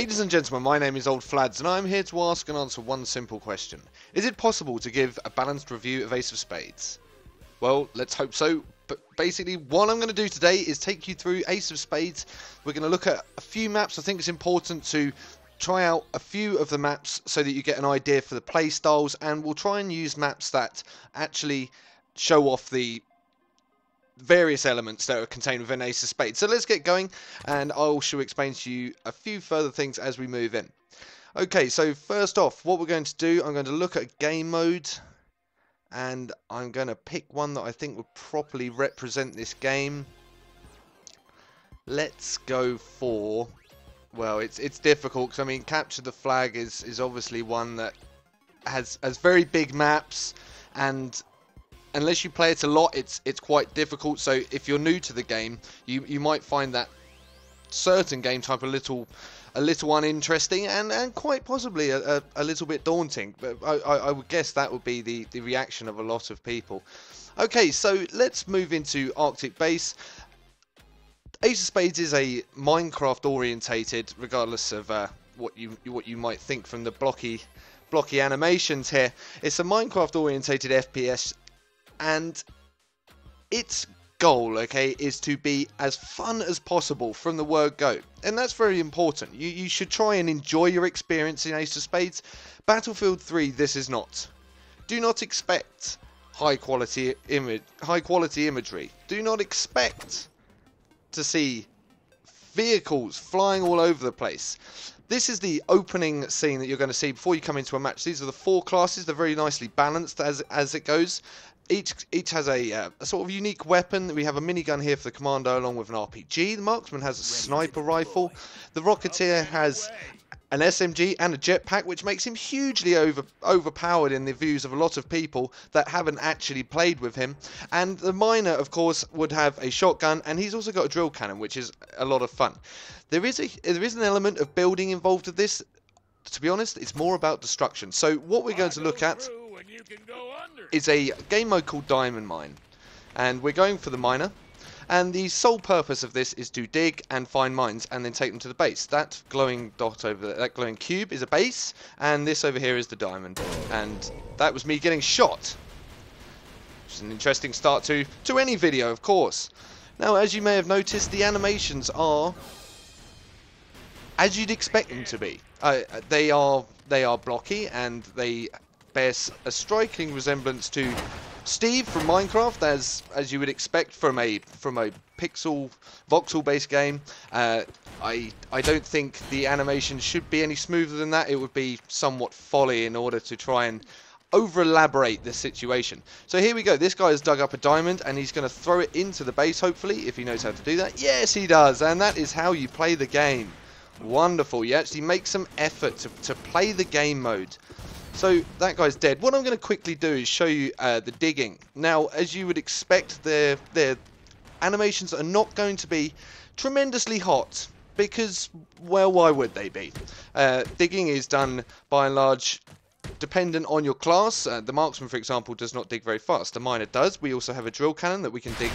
Ladies and gentlemen, my name is Old Flads, and I'm here to ask and answer one simple question. Is it possible to give a balanced review of Ace of Spades? Well, let's hope so. But basically, what I'm going to do today is take you through Ace of Spades. We're going to look at a few maps. I think it's important to try out a few of the maps so that you get an idea for the play styles, and we'll try and use maps that actually show off the various elements that are contained within Ace of Spades. So let's get going, and I shall explain to you a few further things as we move in. Okay, so first off, what we're going to do, I'm going to look at game mode, and I'm going to pick one that I think would properly represent this game. Let's go for, well, it's difficult because I mean, capture the flag is obviously one that has very big maps, and unless you play it a lot, it's quite difficult. So if you're new to the game, you might find that certain game type a little uninteresting and quite possibly a little bit daunting. But I would guess that would be the reaction of a lot of people. Okay, so let's move into Arctic Base. Ace of Spades is a Minecraft orientated, regardless of what you might think from the blocky animations here. It's a Minecraft orientated FPS, and its goal, okay, is to be as fun as possible from the word go, and that's very important. You should try and enjoy your experience in Ace of Spades. Battlefield 3, this is not. Do not expect high quality imagery. Do not expect to see vehicles flying all over the place. This is the opening scene that you're going to see before you come into a match. These are the four classes. They're very nicely balanced as it goes. Each has a sort of unique weapon. We have a minigun here for the commando along with an RPG. The marksman has a sniper rifle. The rocketeer has an SMG and a jetpack, which makes him hugely overpowered in the views of a lot of people that haven't actually played with him. And the miner, of course, would have a shotgun, and he's also got a drill cannon, which is a lot of fun. There is an element of building involved with this. To be honest, it's more about destruction. So what we're going to look at is a game mode called Diamond Mine, and we're going for the miner. And the sole purpose of this is to dig and find mines and then take them to the base. That glowing dot over there, that glowing cube, is a base, and this over here is the diamond. And that was me getting shot. It's an interesting start to any video, of course. Now, as you may have noticed, the animations are as you'd expect them to be. They are blocky, and they bear a striking resemblance to Steve from Minecraft, as you would expect from a pixel voxel based game. I don't think the animation should be any smoother than that. It would be somewhat folly in order to try and over elaborate the situation. So here we go. This guy has dug up a diamond, and he's going to throw it into the base, hopefully, if he knows how to do that. Yes, he does, and that is how you play the game. Wonderful. You actually make some effort to play the game mode. So that guy's dead. What I'm going to quickly do is show you the digging. Now, as you would expect, their animations are not going to be tremendously hot because, well, why would they be? Digging is done by and large dependent on your class. The marksman, for example, does not dig very fast. The miner does. We also have a drill cannon that we can dig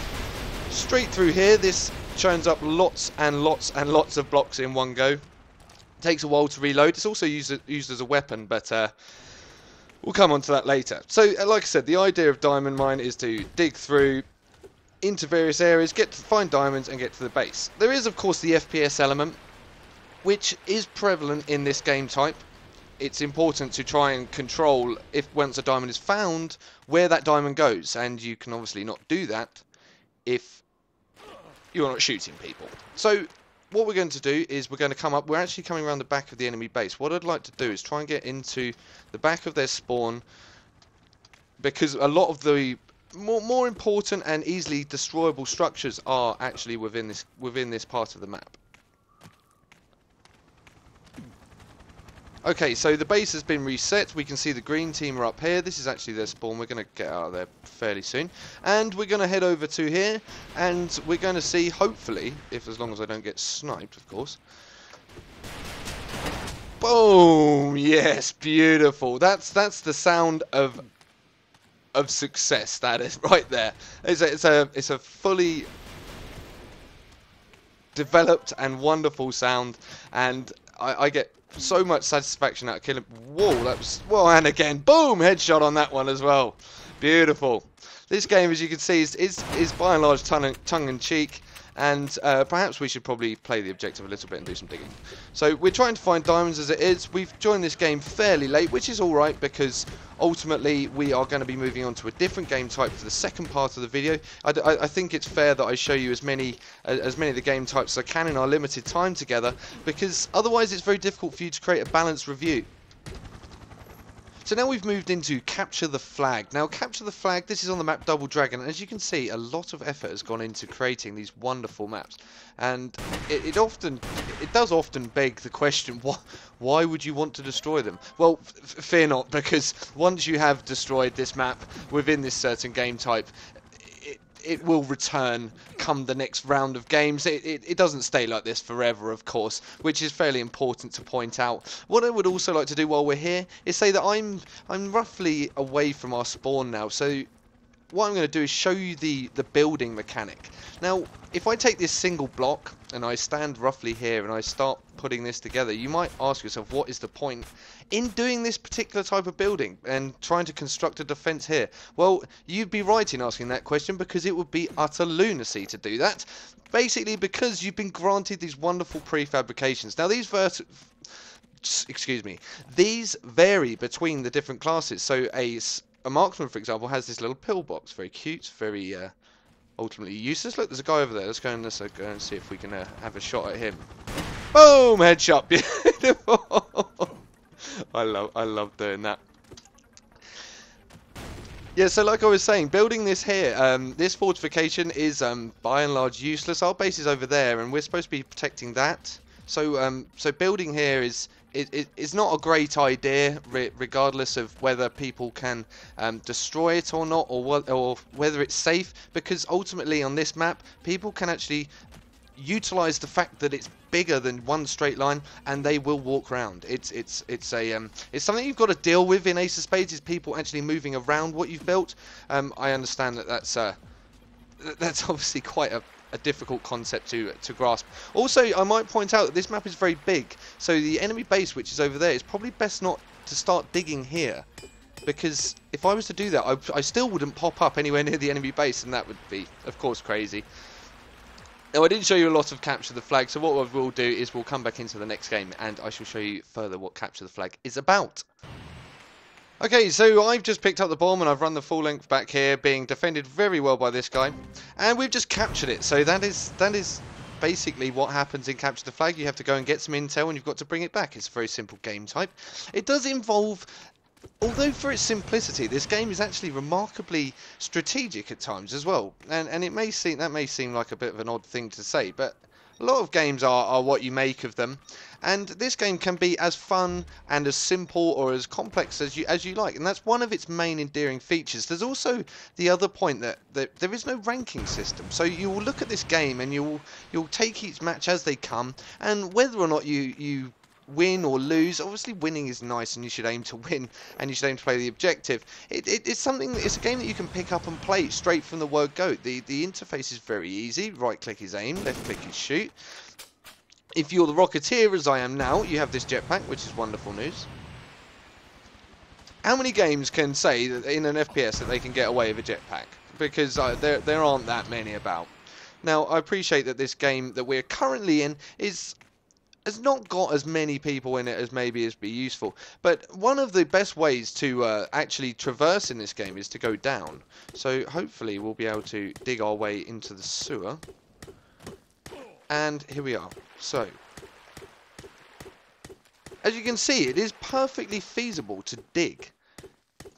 straight through here. This churns up lots and lots and lots of blocks in one go. It takes a while to reload. It's also used as a weapon, but we'll come on to that later. So, like I said, the idea of Diamond Mine is to dig through into various areas, find diamonds, and get to the base. There is, of course, the FPS element, which is prevalent in this game type. It's important to try and control, if once a diamond is found, where that diamond goes, and you can obviously not do that if you're not shooting people. So what we're going to do is we're actually coming around the back of the enemy base. What I'd like to do is try and get into the back of their spawn, because a lot of the more important and easily destroyable structures are actually within this part of the map. Okay, so the base has been reset. We can see the green team are up here. This is actually their spawn. We're going to get out of there fairly soon. And we're going to head over to here, and we're going to see, hopefully, as long as I don't get sniped, of course. Boom! Yes, beautiful. That's the sound of success. That is right there. It's a fully developed and wonderful sound, and I get so much satisfaction out of killing. Whoa, that was... Whoa, and again, boom, headshot on that one as well. Beautiful. This game, as you can see, is by and large tongue-in-cheek. And perhaps we should probably play the objective a little bit and do some digging. So we're trying to find diamonds as it is. We've joined this game fairly late, which is alright because ultimately we are going to be moving on to a different game type for the second part of the video. I think it's fair that I show you as many of the game types as I can in our limited time together, because otherwise it's very difficult for you to create a balanced review. So now we've moved into Capture the Flag. Now, Capture the Flag, this is on the map Double Dragon, and as you can see, a lot of effort has gone into creating these wonderful maps. And it does often beg the question, why would you want to destroy them? Well, fear not, because once you have destroyed this map within this certain game type, it will return come the next round of games. It doesn't stay like this forever, of course, which is fairly important to point out. What I would also like to do while we're here is say that I'm roughly away from our spawn now, so what I'm going to do is show you the building mechanic. Now, if I take this single block and I stand roughly here and I start putting this together, you might ask yourself, what is the point in doing this particular type of building and trying to construct a defense here? Well, you'd be right in asking that question, because it would be utter lunacy to do that. Basically, because you've been granted these wonderful prefabrications. Now, these vary between the different classes. So a marksman, for example, has this little pillbox, very cute, very ultimately useless. Look, there's a guy over there. Let's go and see if we can have a shot at him. Boom! Headshot. Beautiful. I love doing that. Yeah, so like I was saying, building this here, this fortification is by and large useless. Our base is over there, and we're supposed to be protecting that. So so building here is not a great idea, regardless of whether people can destroy it or not, or whether it's safe, because ultimately on this map, people can actually utilize the fact that it's bigger than one straight line, and they will walk around. It's something you've got to deal with in Ace of Spades, is people actually moving around what you've built. I understand that that's obviously quite a difficult concept to grasp. Also, I might point out that this map is very big, so the enemy base, which is over there, is probably best not to start digging here, because if I was to do that, I still wouldn't pop up anywhere near the enemy base, and that would be, of course, crazy. Now, I didn't show you a lot of Capture the Flag, so what we'll do is we'll come back into the next game and I shall show you further what Capture the Flag is about. Okay, so I've just picked up the bomb and I've run the full length back here, being defended very well by this guy, and we've just captured it. So that is basically what happens in Capture the Flag. You have to go and get some intel and you've got to bring it back. It's a very simple game type. It does involve... Although for its simplicity, this game is actually remarkably strategic at times as well, and that may seem like a bit of an odd thing to say, but a lot of games are what you make of them, and this game can be as fun and as simple or as complex as you like, and that's one of its main endearing features. There's also the other point that there is no ranking system, so you will look at this game and you'll take each match as they come, and whether or not you win or lose, obviously winning is nice and you should aim to win and you should aim to play the objective. It's a game that you can pick up and play straight from the word go. The interface is very easy. Right click is aim, left click is shoot. If you're the Rocketeer, as I am now, you have this jetpack, which is wonderful news. How many games can say that in an FPS that they can get away with a jetpack? Because there aren't that many about. Now, I appreciate that this game that we're currently in has not got as many people in it as maybe is be useful, but one of the best ways to actually traverse in this game is to go down. So hopefully we'll be able to dig our way into the sewer, and here we are. So as you can see, it is perfectly feasible to dig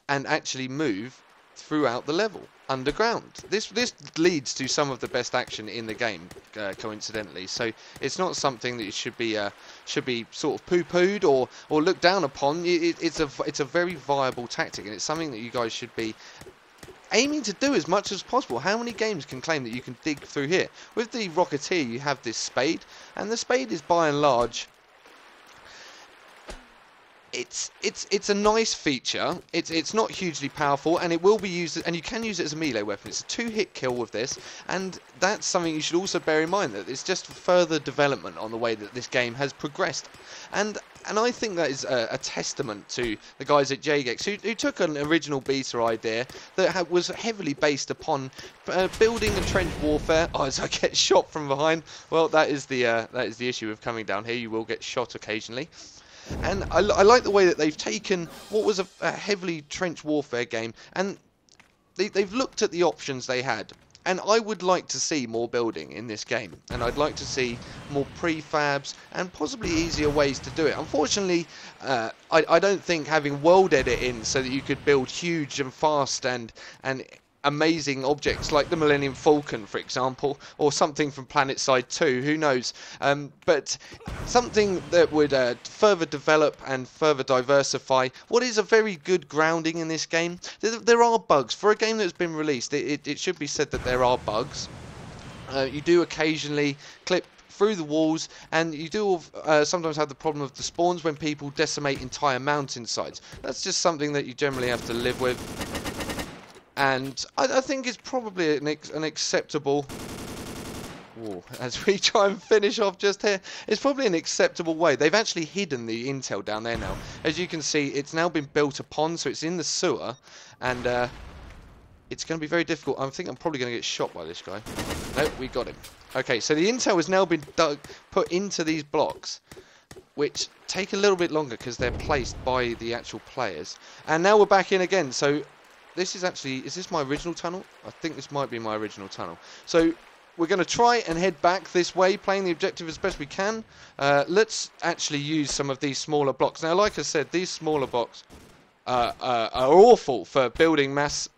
and actually move throughout the level underground. This leads to some of the best action in the game, coincidentally. So it's not something that should be sort of poo-pooed or looked down upon. It's a very viable tactic, and it's something that you guys should be aiming to do as much as possible. How many games can claim that you can dig through here? With the Rocketeer, you have this spade, and the spade is by and large it's a nice feature. It's not hugely powerful, and it will be used, and you can use it as a melee weapon. It's a 2-hit kill with this, and that's something you should also bear in mind, that it's just further development on the way that this game has progressed. And I think that is a testament to the guys at Jagex, who took an original beta idea that was heavily based upon building and trench warfare. Oh, as I get shot from behind. Well, that is the issue with coming down here. You will get shot occasionally. And I like the way that they've taken what was a heavily trench warfare game, and they've looked at the options they had. And I would like to see more building in this game, and I'd like to see more prefabs and possibly easier ways to do it. Unfortunately, I don't think having world edit in so that you could build huge and fast and amazing objects like the Millennium Falcon, for example, or something from PlanetSide 2, who knows, but something that would further develop and further diversify what is a very good grounding in this game. There are bugs. For a game that's been released, it should be said that there are bugs. You do occasionally clip through the walls, and you do sometimes have the problem of the spawns when people decimate entire mountainsides. That's just something that you generally have to live with. And I think it's probably an acceptable... Ooh, as we try and finish off just here, it's probably an acceptable way. They've actually hidden the intel down there now. As you can see, it's now been built upon, so it's in the sewer. And it's going to be very difficult. I think I'm probably going to get shot by this guy. Nope, we got him. Okay, so the intel has now been put into these blocks, which take a little bit longer because they're placed by the actual players. And now we're back in again, so... This is actually, is this my original tunnel? I think this might be my original tunnel. So we're going to try and head back this way, playing the objective as best we can. Let's actually use some of these smaller blocks. Now, like I said, these smaller blocks are awful for building mass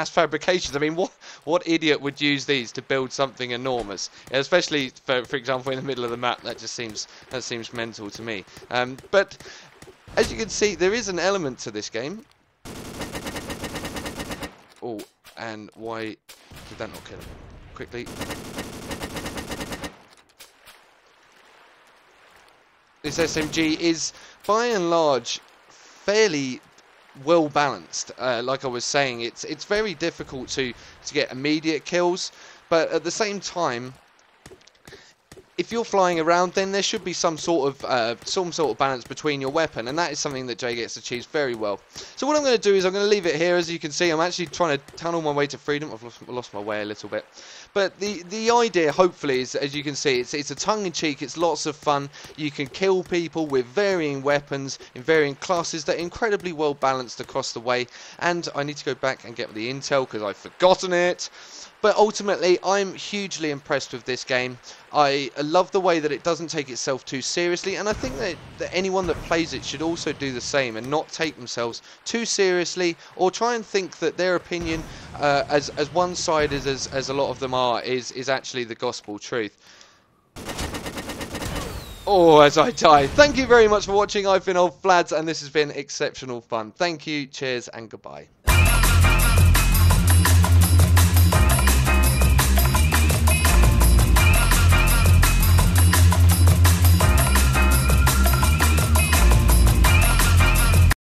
fabrications. I mean, what idiot would use these to build something enormous? Especially, for example, in the middle of the map. That seems mental to me. But as you can see, there is an element to this game. Oh, and why did that not kill him? Quickly. This SMG is, by and large, fairly well balanced. Like I was saying, it's very difficult to get immediate kills, but at the same time, if you're flying around, then there should be some sort of balance between your weapon, and that is something that Jagex achieves very well. So what I'm going to do is I'm going to leave it here. As you can see, I'm actually trying to tunnel my way to freedom. I've lost my way a little bit. But the idea, hopefully, is, as you can see, it's a tongue-in-cheek, it's lots of fun. You can kill people with varying weapons in varying classes that are incredibly well balanced across the way. And I need to go back and get the intel because I've forgotten it. But ultimately, I'm hugely impressed with this game. I love the way that it doesn't take itself too seriously, and I think that anyone that plays it should also do the same and not take themselves too seriously, or try and think that their opinion, as one-sided as a lot of them are, is actually the gospel truth. Oh, as I die. Thank you very much for watching. I've been old Flads, and this has been exceptional fun. Thank you, cheers, and goodbye.